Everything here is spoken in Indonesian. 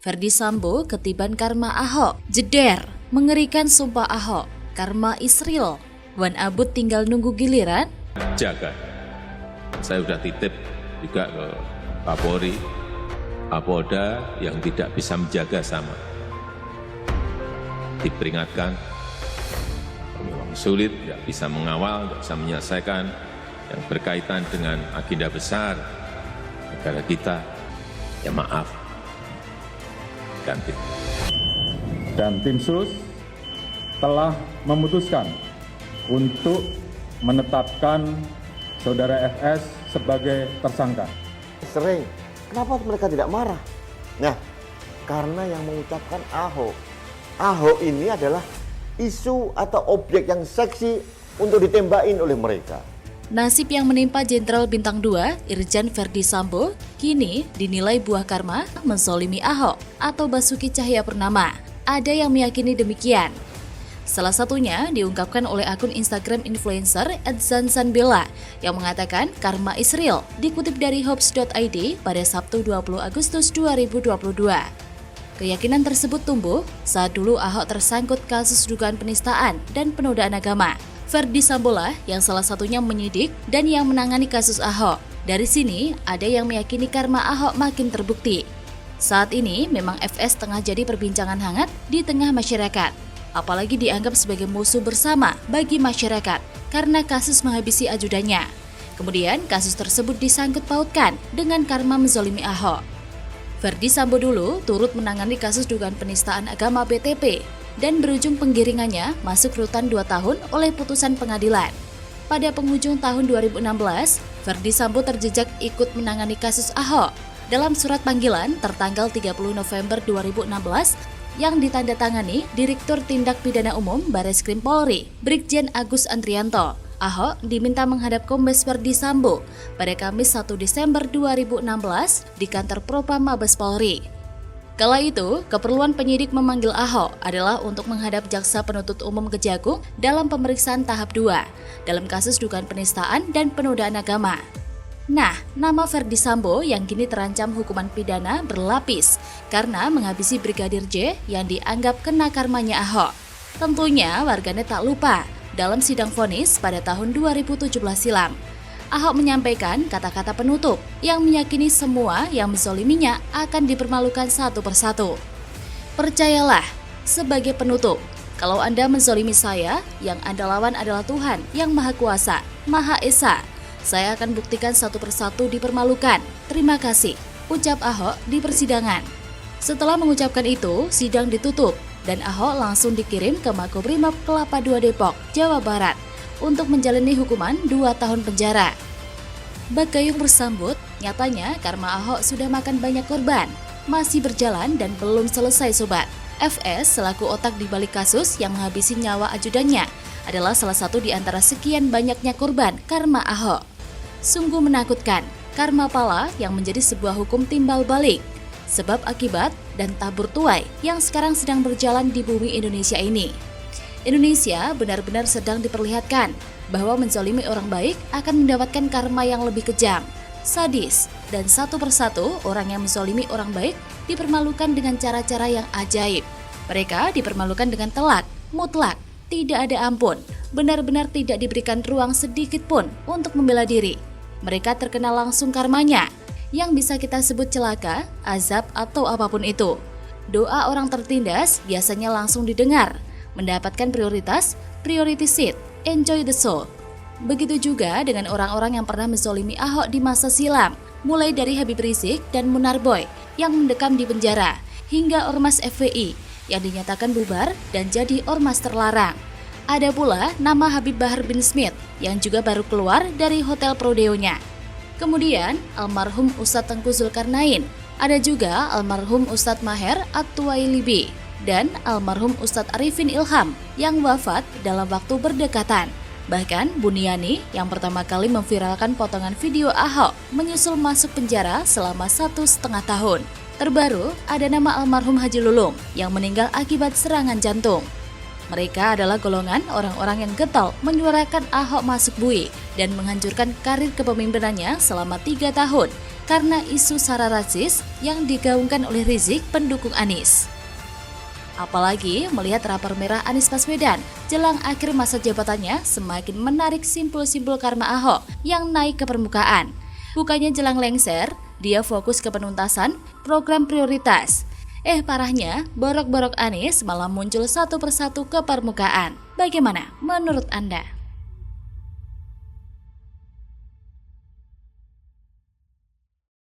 Ferdy Sambo ketiban karma Ahok. Jeder, mengerikan sumpah Ahok. Karma Israel. Wan Abut tinggal nunggu giliran. Jaga. Saya sudah titip juga ke Kapolri, Kapolda yang tidak bisa menjaga sama. Diperingatkan, memang sulit, tidak bisa mengawal, tidak bisa menyelesaikan yang berkaitan dengan agenda besar negara kita. Ya maaf, ganti. Dan tim sus telah memutuskan untuk menetapkan saudara FS sebagai tersangka. Sering, kenapa mereka tidak marah? Nah, karena yang mengucapkan Ahok. Ahok ini adalah isu atau objek yang seksi untuk ditembakin oleh mereka. Nasib yang menimpa Jenderal Bintang 2, Irjen Ferdy Sambo, kini dinilai buah karma menzolimi Ahok atau Basuki Cahayapurnama. Ada yang meyakini demikian. Salah satunya diungkapkan oleh akun Instagram influencer @zanzanbella yang mengatakan karma Israel, dikutip dari Hops.id pada Sabtu 20 Agustus 2022. Keyakinan tersebut tumbuh saat dulu Ahok tersangkut kasus dugaan penistaan dan penodaan agama. Ferdy Sambo lah yang salah satunya menyidik dan yang menangani kasus Ahok. Dari sini, ada yang meyakini karma Ahok makin terbukti. Saat ini, memang FS tengah jadi perbincangan hangat di tengah masyarakat. Apalagi dianggap sebagai musuh bersama bagi masyarakat karena kasus menghabisi ajudannya. Kemudian, kasus tersebut disangkut pautkan dengan karma menzolimi Ahok. Ferdy Sambo dulu turut menangani kasus dugaan penistaan agama BTP dan berujung penggiringannya masuk rutan 2 tahun oleh putusan pengadilan. Pada penghujung tahun 2016, Ferdy Sambo terjejak ikut menangani kasus Ahok. Dalam surat panggilan tertanggal 30 November 2016 yang ditandatangani Direktur Tindak Pidana Umum Bareskrim Polri, Brigjen Agus Andrianto, Ahok diminta menghadap Kombes Ferdy Sambo pada Kamis 1 Desember 2016 di kantor Propam Mabes Polri. Kala itu, keperluan penyidik memanggil Ahok adalah untuk menghadap Jaksa Penuntut Umum Kejagung dalam pemeriksaan tahap 2 dalam kasus dugaan penistaan dan penodaan agama. Nah, nama Ferdy Sambo yang kini terancam hukuman pidana berlapis karena menghabisi Brigadir J yang dianggap kena karmanya Ahok. Tentunya warganet tak lupa dalam sidang vonis pada tahun 2017 silam. Ahok menyampaikan kata-kata penutup yang meyakini semua yang menzoliminya akan dipermalukan satu persatu. Percayalah, sebagai penutup, kalau Anda menzolimi saya, yang Anda lawan adalah Tuhan yang Maha Kuasa, Maha Esa. Saya akan buktikan satu persatu dipermalukan. Terima kasih, ucap Ahok di persidangan. Setelah mengucapkan itu, sidang ditutup dan Ahok langsung dikirim ke Makobrimob Kelapa II Depok, Jawa Barat untuk menjalani hukuman 2 tahun penjara. Bagayung bersambut, nyatanya karma Ahok sudah makan banyak korban. Masih berjalan dan belum selesai sobat. FS selaku otak di balik kasus yang menghabisi nyawa ajudannya adalah salah satu di antara sekian banyaknya korban karma Ahok. Sungguh menakutkan, karma pala yang menjadi sebuah hukum timbal balik. Sebab akibat dan tabur tuai yang sekarang sedang berjalan di bumi Indonesia ini. Indonesia benar-benar sedang diperlihatkan bahwa menzalimi orang baik akan mendapatkan karma yang lebih kejam, sadis, dan satu persatu orang yang menzalimi orang baik dipermalukan dengan cara-cara yang ajaib. Mereka dipermalukan dengan telak, mutlak, tidak ada ampun, benar-benar tidak diberikan ruang sedikit pun untuk membela diri. Mereka terkena langsung karmanya, yang bisa kita sebut celaka, azab, atau apapun itu. Doa orang tertindas biasanya langsung didengar, mendapatkan prioritas, priority seat, enjoy the soul. Begitu juga dengan orang-orang yang pernah menzolimi Ahok di masa silam, mulai dari Habib Rizik dan Munarboy yang mendekam di penjara, hingga Ormas FPI yang dinyatakan bubar dan jadi ormas terlarang. Ada pula nama Habib Bahar bin Smith yang juga baru keluar dari hotel Prodeo-nya. Kemudian almarhum Ustadz Tengku Zulkarnain, ada juga almarhum Ustadz Maher At-Tuwailibi, dan almarhum Ustadz Arifin Ilham yang wafat dalam waktu berdekatan. Bahkan Buniani yang pertama kali memviralkan potongan video Ahok menyusul masuk penjara selama 1,5 tahun. Terbaru ada nama almarhum Haji Lulung yang meninggal akibat serangan jantung. Mereka adalah golongan orang-orang yang getol menyuarakan Ahok masuk bui dan menghancurkan karir kepemimpinannya selama 3 tahun karena isu sara rasis yang digaungkan oleh Rizik pendukung Anies. Apalagi melihat rapor merah Anies Baswedan jelang akhir masa jabatannya semakin menarik simpul-simpul karma Ahok yang naik ke permukaan. Bukannya jelang lengser, dia fokus ke penuntasan program prioritas. Parahnya, borok-borok Anies malah muncul satu persatu ke permukaan. Bagaimana menurut Anda?